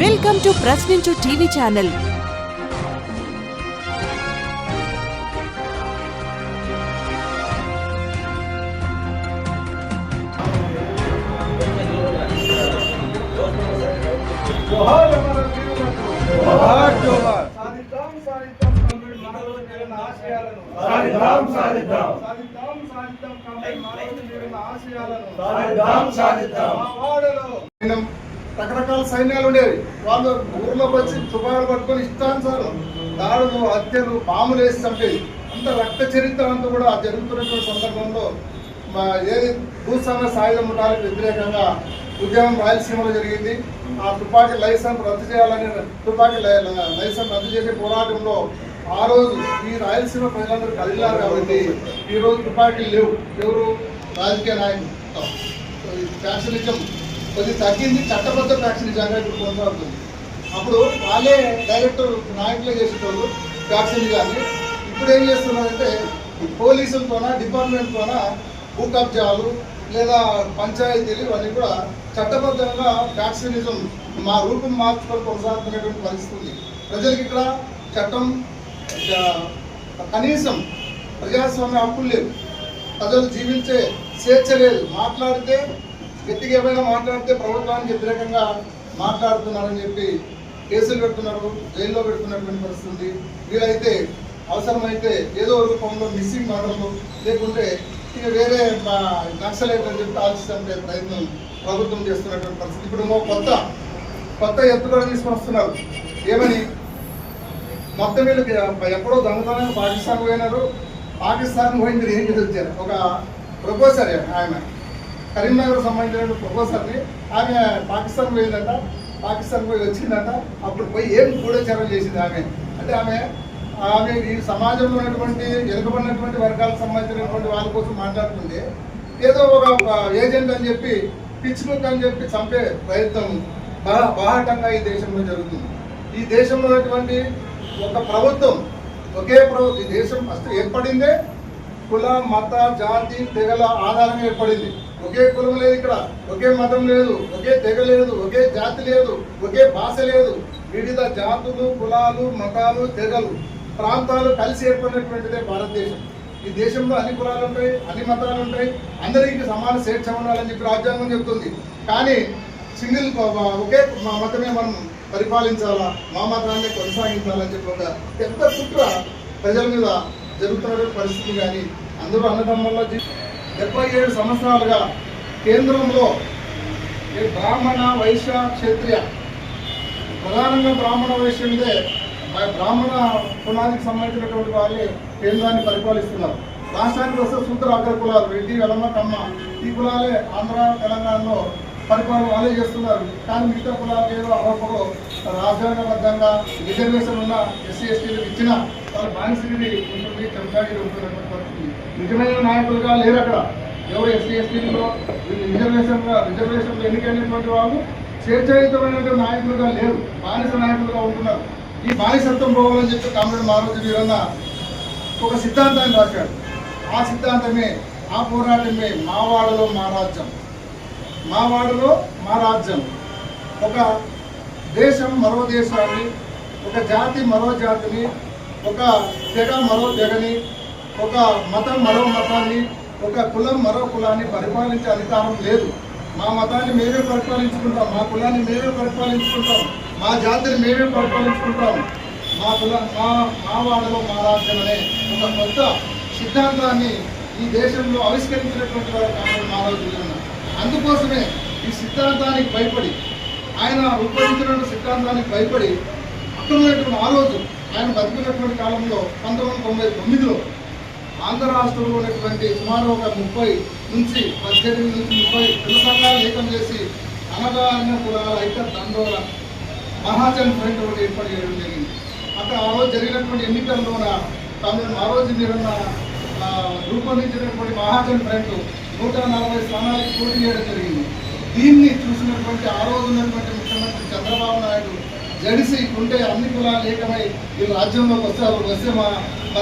Welcome to Prashninchu TV channel. రకరకాల సైన్యాలు ఉండేవి. వాళ్ళు ఊర్లోకి వచ్చి తుపాకులు పట్టుకొని ఇష్టానుసారం దాడులు, హత్యలు, బాంబులు వేసి చంపేది. అంత రక్త చరిత్ర అంతా కూడా జరుగుతున్నటువంటి సందర్భంలో ఏది భూస్వామ్య సాయుధ ముఠాలకు వ్యతిరేకంగా ఉద్యమం రాయలసీమలో జరిగింది. ఆ తుపాకీ లైసెన్స్ రద్దు చేయాలని లైసెన్స్ రద్దు చేసే పోరాటంలో ఆ రోజు ఈ రాయలసీమ ప్రజలందరూ కలిగినారు కాబట్టి ఈ రోజు తుపాకీలు లేవు. ఎవరు రాజకీయ నాయకులు ఫ్యాక్షనిజం కొద్దిగా తగ్గింది, చట్టబద్ధ ఫ్యాక్షనిజంగా ఇప్పుడు కొనసాగుతుంది. అప్పుడు వాళ్ళే డైరెక్టర్ నాయకులే చేసేటోళ్ళు ఫ్యాక్షనిజాన్ని. ఇప్పుడు ఏం చేస్తున్నారంటే పోలీసులతోన డిపార్ట్మెంట్తోన భూ కబ్జాలు లేదా పంచాయతీలు ఇవన్నీ కూడా చట్టబద్ధంగా ఫ్యాక్షనిజం మా రూపం మార్చుకొని కొనసాగుతున్నటువంటి పరిస్థితి. ప్రజలకు ఇక్కడ చట్టం కనీసం ప్రజాస్వామ్య హక్కులు లేవు, ప్రజలు జీవించే స్వేచ్ఛ లేదు. మాట్లాడితే గట్టిగా ఏమైనా మాట్లాడితే ప్రభుత్వానికి వ్యతిరేకంగా మాట్లాడుతున్నారని చెప్పి కేసులు పెడుతున్నారు, జైల్లో పెడుతున్నటువంటి పరిస్థితి. వీరైతే అవసరమైతే ఏదో రూపంలో మిస్సింగ్ మర్డర్లు లేకుంటే ఇక వేరే నక్సలైట్ అని చెప్పి ఆలోచించే ప్రయత్నం ప్రభుత్వం చేస్తున్నటువంటి పరిస్థితి. ఇప్పుడు కొత్త ఎత్తుగడ తీసుకొని వస్తున్నారు. ఏమని మొత్తం వీళ్ళకి ఎప్పుడో దొంగతనంగా పాకిస్తాన్ పోయినారు. పాకిస్తాన్ పోయి మీరు ఏం వచ్చారు? ఒక ప్రొఫెసర్ ఆమె కరీంనగర్ సంబంధించిన ప్రొఫెసర్ని ఆమె పాకిస్తాన్ పోయిందంట. పాకిస్తాన్ పోయి వచ్చిందంట. అప్పుడు పోయి ఏం గూఢచారం చేసింది ఆమె అంటే ఆమె ఈ సమాజంలో ఉన్నటువంటి వెనుకబడినటువంటి వర్గాలకు సంబంధించినటువంటి వాళ్ళ కోసం మాట్లాడుతుంది. ఏదో ఒక ఏజెంట్ అని చెప్పి పిచ్చుకుక్ అని చెప్పి చంపే ప్రయత్నం బాహాటంగా ఈ దేశంలో జరుగుతుంది. ఈ దేశంలో ఉన్నటువంటి ఒక ప్రభుత్వం ఒకే ప్రభుత్వం. ఈ దేశం ఫస్ట్ ఏర్పడిందే కుల, మత, జాతి, తెగల ఆధారంగా ఏర్పడింది. ఒకే కులం లేదు ఇక్కడ, ఒకే మతం లేదు, ఒకే తెగ లేదు, ఒకే జాతి లేదు, ఒకే భాష లేదు. వివిధ జాతులు, కులాలు, మతాలు, తెగలు, ప్రాంతాలు కలిసి ఏర్పడినటువంటిదే భారతదేశం. ఈ దేశంలో అన్ని కులాలు ఉంటాయి, అన్ని మతాలు ఉంటాయి, అందరికీ సమాన స్వేచ్ఛ ఉండాలని చెప్పి రాజ్యాంగం చెబుతుంది. కానీ సింగిల్ ఒకే మతమే మనం పరిపాలించాలా, మా మతాన్ని కొనసాగించాలని చెప్పి ఒక పెద్ద కుట్ర ప్రజల మీద జరుగుతున్నటువంటి పరిస్థితి. కానీ అందరూ అన్నదమ్ముల్లో 77 సంవత్సరాలుగా కేంద్రంలో బ్రాహ్మణ, వైశ్య, క్షత్రియ, ప్రధానంగా బ్రాహ్మణ వైశ్యులదే బ్రాహ్మణ కులానికి సంబంధించినటువంటి వాళ్ళే కేంద్రాన్ని పరిపాలిస్తున్నారు. రాష్ట్రానికి వస్తే సూత్ర అగ్ర కులాలు రెడ్డి, వెలమ, కమ్మ ఈ కులాలే ఆంధ్ర, తెలంగాణలో పరిపాలన వాళ్ళే చేస్తున్నారు. కానీ మిగతా కులాలకు ఏదో అరవపలో రాజ్యాంగబద్ధంగా రిజర్వేషన్ ఉన్న ఎస్సీ ఎస్టీలకు ఇచ్చిన వాళ్ళ బానిసగిరి ఉంటుంది, చెంచాగిరి ఉంటున్నటువంటి పరిస్థితి. నిజమైన నాయకులుగా లేరు అక్కడ. ఎవరు ఎస్సీ ఎస్టీలో రిజర్వేషన్లో ఎన్నికైనటువంటి వాళ్ళు స్వేచ్ఛాయుతమైనటువంటి నాయకులుగా లేరు, బానిస నాయకులుగా ఉంటున్నారు. ఈ బానిసత్వం పోవాలని చెప్పి కామ్రేడ్ మారోజు వీరన్న ఒక సిద్ధాంతాన్ని రాశాడు. ఆ సిద్ధాంతమే, ఆ పోరాటమే మావాడలో మా రాజ్యం, మావాడలో మా రాజ్యం. ఒక దేశం మరో దేశాన్ని, ఒక జాతి మరో జాతిని, ఒక తెగ మరో తెగని, ఒక మతం మరో మతాన్ని, ఒక కులం మరో కులాన్ని పరిపాలించే అధికారం లేదు. మా మతాన్ని మేమే పరిపాలించుకుంటాం, మా కులాన్ని మేమే పరిపాలించుకుంటాం, మా జాతిని మేమే పరిపాలించుకుంటాం, మా వాడలో మా రాజ్యం అనే ఒక కొత్త సిద్ధాంతాన్ని ఈ దేశంలో ఆవిష్కరించినటువంటి వారు కామ్రేడ్ మారోజు వీరన్న. అందుకోసమే ఈ సిద్ధాంతానికి భయపడి, ఆయన రూపొందించినటువంటి సిద్ధాంతానికి భయపడి అక్కడున్నటువంటి ఆ రోజు ఆయన బతికినటువంటి కాలంలో 1999లో ఆంధ్ర రాష్ట్రంలో ఉన్నటువంటి సుమారు ఒక 30 నుంచి 18 నుంచి 30 కుల సంఘాలు ఏకం చేసి అనగారిన కులాల ఐక్య దండోల మహాజన్ ఫ్రంట్ ఒకటి ఏర్పాటు చేయడం జరిగింది. అక్కడ ఆ రోజు జరిగినటువంటి ఎన్నికల్లోన కామ్రేడ్ మారోజు వీరన్న రూపొందించినటువంటి మహాజన్ ఫ్రంట్ 140 స్థానాలకు పోటీ చేయడం జరిగింది. దీన్ని చూసినటువంటి ఆ రోజు ఉన్నటువంటి ముఖ్యమంత్రి చంద్రబాబు నాయుడు జడిసి ఉంటే అన్ని కులాలు ఏకమై వీళ్ళు రాజ్యంలోకి వస్తే మా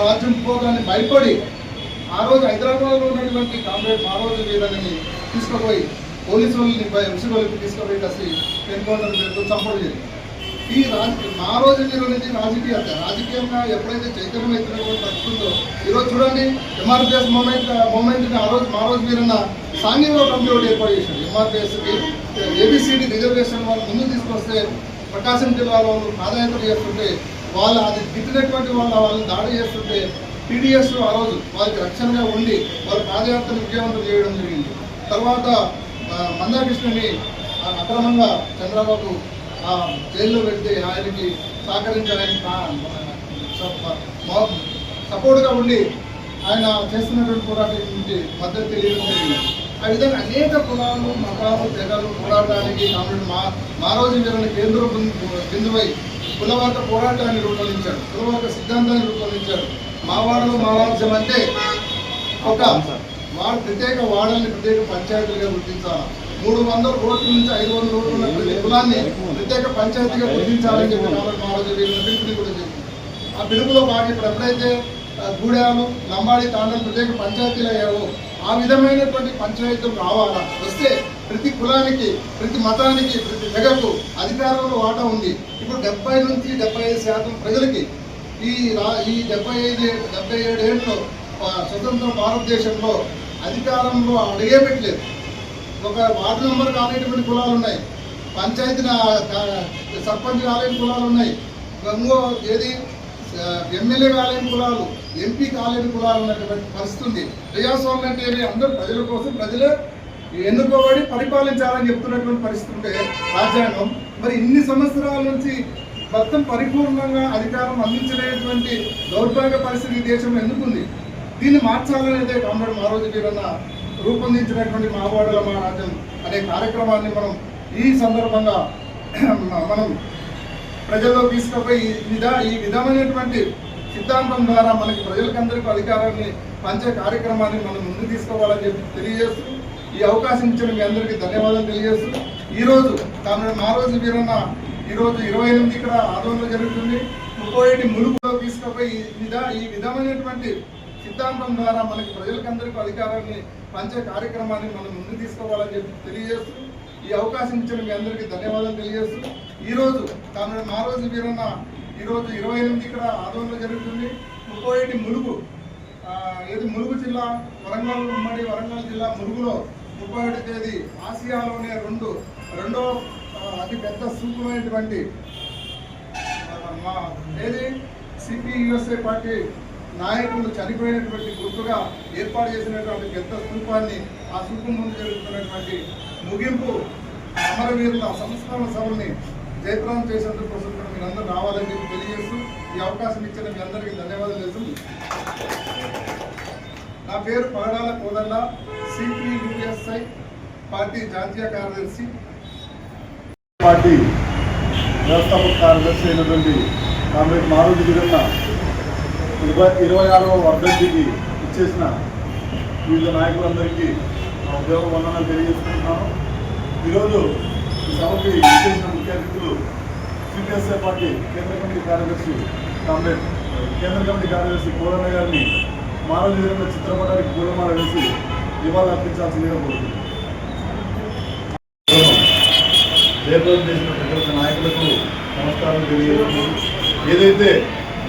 రాజ్యం పోతాన్ని భయపడి ఆ రోజు హైదరాబాద్లో ఉన్నటువంటి కామ్రేడ్ మారోజు వీరన్నని తీసుకుపోయి పోలీసు వాళ్ళని ఉసుగోలికి తీసుకుపోయి కలిసి ఎన్కౌంటర్ చంపడం జరిగింది. మా రోజు మీరు నుంచి రాజకీయంగా ఎప్పుడైతే చైతన్యం ఎత్తున వస్తుందో ఈరోజు చూడండి ఎంఆర్పిఎస్ మూమెంట్ని ఆ రోజు మా రోజు మీరున్న సాంఘిక కమిటీ ఒకటి ఏర్పాటు చేశారు. ఎంఆర్పిఎస్కి ఏబిసిడి రిజర్వేషన్ వాళ్ళు ముందుకు తీసుకొస్తే ప్రకాశం జిల్లాలో పాదయాత్ర చేస్తుంటే వాళ్ళు అది గిట్టినటువంటి వాళ్ళని దాడి చేస్తుంటే టీడీఎస్ ఆ రోజు వాళ్ళకి రక్షణగా ఉండి వాళ్ళ పాదయాత్రను విజయవంతం చేయడం జరిగింది. తర్వాత మందాకృష్ణని అక్రమంగా చంద్రబాబు జైల్లో పెడితే ఆయనకి సహకరించి సపోర్ట్గా ఉండి ఆయన చేస్తున్నటువంటి పోరాటానికి మద్దతు తెలియడం జరిగింది. ఆ విధంగా అనేక కులాలు మతాలు తెగలు పోరాటానికి మా రోజు వీళ్ళని కేంద్ర బిందువై కులవర్గ పోరాటాన్ని రూపొందించాడు, కులవర్గ సిద్ధాంతాన్ని రూపొందించాడు. మా వాడలో మా రాజ్యం అంటే ఒక ప్రత్యేక వాడల్ని ప్రత్యేక పంచాయతీలుగా గుర్తించాలి. 300 రోడ్ల నుంచి 500 రోడ్లు ఉన్న ప్రతి కులాన్ని ప్రత్యేక పంచాయతీగా గుర్తించాలని చెప్పి మా రోజు పిలుపుని కూడా చెప్పింది. ఆ పిలుపులో భాగంగా ఇప్పుడు ఎప్పుడైతే గూడాలు లంబాడి తాండలు ప్రత్యేక పంచాయతీలు అయ్యావో ఆ విధమైనటువంటి పంచాయతీలు రావాలా, వస్తే ప్రతి కులానికి ప్రతి మతానికి ప్రతి తెగకు అధికారంలో వాటా ఉంది. ఇప్పుడు 70 నుంచి 75% ప్రజలకి ఈ 77 ఏళ్ళలో స్వతంత్ర భారతదేశంలో అధికారంలో అడిగే పెట్టలేదు. ఒక వార్డు మెంబర్ కాలేటువంటి కులాలు ఉన్నాయి, పంచాయతీ సర్పంచ్ కాలేని కులాలు ఉన్నాయి, ఎమ్మెల్యే కాలేని కులాలు, ఎంపీ కాలేని కులాలు ఉన్నటువంటి పరిస్థితి ఉంది. ప్రజాస్వామ్యం అంటే అందరూ ప్రజల కోసం ప్రజలే ఎన్నుకోబడి పరిపాలించాలని చెప్తున్నటువంటి పరిస్థితి ఉంటే రాజ్యాంగం మరి ఇన్ని సంవత్సరాల నుంచి మొత్తం పరిపూర్ణంగా అధికారం అందించలేనటువంటి దౌర్భాగ్య పరిస్థితి ఈ దేశంలో ఎందుకుంది? దీన్ని మార్చాలనేదే కామ్రేడ్ మా రోజు వీరన్న రూపొందించినటువంటి మా వాడల మా రాజ్యం అనే కార్యక్రమాన్ని మనం ఈ సందర్భంగా మనం ప్రజల్లో తీసుకుపోయి ఈ విధమైనటువంటి సిద్ధాంతం ద్వారా మనకి ప్రజలకందరికీ అధికారాన్ని పంచే కార్యక్రమాన్ని మనం ముందు తీసుకోవాలని చెప్పి తెలియజేస్తూ ఈ అవకాశం ఇచ్చిన మీ అందరికీ ధన్యవాదాలు తెలియజేస్తూ ఈరోజు మా రోజు వీరన్న ఈరోజు 28 ఇక్కడ ఆందోళన జరుగుతుంది. 37 ములుగులో తీసుకుపోయి ఈ విధమైనటువంటి సిద్ధాంతం ద్వారా మనకి ప్రజలకందరికీ అధికారాన్ని పంచే కార్యక్రమాన్ని మనం ముందు తీసుకోవాలని చెప్పి తెలియజేస్తూ ఈ అవకాశం ఇచ్చిన మీ అందరికీ ధన్యవాదాలు తెలియజేస్తూ ఈరోజు మా రోజు వీరన్న ఈరోజు 28 ఇక్కడ ఆందోళన జరుగుతుంది. 37 ములుగు జిల్లా ఉమ్మడి వరంగల్ జిల్లా ములుగులో 31 తేదీ ఆసియాలోనే రెండో అతి పెద్ద స్థూపమైనటువంటి సిపియుఎస్ఏ పార్టీ నాయకులు చనిపోయినటువంటి గుర్తుగా ఏర్పాటు చేసినటువంటి పెద్ద స్థూపాన్ని ఆ స్థూపం ముందు జరుగుతున్నటువంటి ముగింపు అమరవీరుల సంస్మరణ సభల్ని జయప్రదం చేసేందుకు కోసం మీరందరూ రావాలని చెప్పి తెలియజేస్తూ ఈ అవకాశం ఇచ్చిన మీ అందరికీ ధన్యవాదాలు తెలుసు. నా పేరు పగడాల కోదల్ల, సిపియుఎస్ఐ పార్టీ జాతీయ కార్యదర్శి, పార్టీ వ్యవస్థాపక కార్యదర్శి అయినటువంటి కామ్రేడ్ మారుతి వీరన్న 26వ వర్ధంతికి ఇచ్చేసిన వివిధ నాయకులందరికీ నా ఉద్యోగ వందనాలు తెలియజేసుకుంటున్నాను. ఈరోజు ఈ సభకి ఇచ్చేసిన ముఖ్య అతిథులు సిపిఎస్ఐ పార్టీ కేంద్ర కమిటీ కార్యదర్శి కోరన్న గారిని మారుతి వీరన్న చిత్రపటానికి పూలమాల వేసి నివాళులు అర్పించాల్సిందిగా కోరుతున్నాను. జయప్రదం చేసిన ప్రతి ఒక్క నాయకులకు నమస్కారం తెలియజేస్తున్నాను. ఏదైతే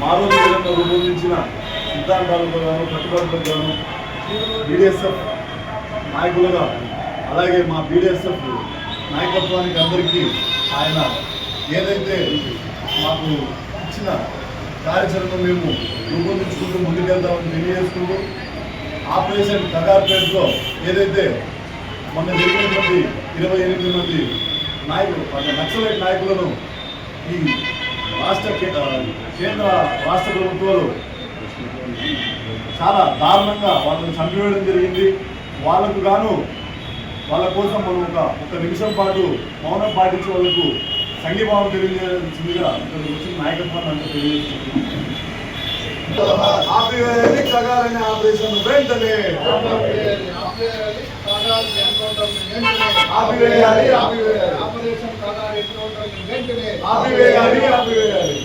మారుతి వీరన్న రూపొందించిన సిద్ధాంతాలకు గాను కట్టుబాట్లకు గాను బీడీఎస్ఎఫ్ నాయకులుగా అలాగే మా బీడీఎస్ఎఫ్ నాయకత్వానికి అందరికీ ఆయన ఏదైతే మాకు ఇచ్చిన కార్యాచరణ మేము రూపొందించుకుంటూ ముందుకెళ్తామని తెలియజేసుకుంటూ ఆపరేషన్ కగార్పేటలో ఏదైతే మొన్న జరిగినటువంటి 28 మంది నాయకులు నక్సలైట్ నాయకులను ఈ కేంద్ర రాష్ట్ర ప్రభుత్వాలు చాలా దారుణంగా వాళ్ళని చంపివేయడం జరిగింది. వాళ్ళకు గాను వాళ్ళ కోసం మనం ఒక నిమిషం పాటు మౌనం పాటించే వాళ్ళకు సంఘీభావం తెలియజేయాల్సిందిగా ఇక్కడ వచ్చిన నాయకత్వాన్ని అంతా తెలియజేస్తుంది. ఆపివేయాలి కగారనే ఆపరేషన్ వెంటనే ఆపివేయాలి.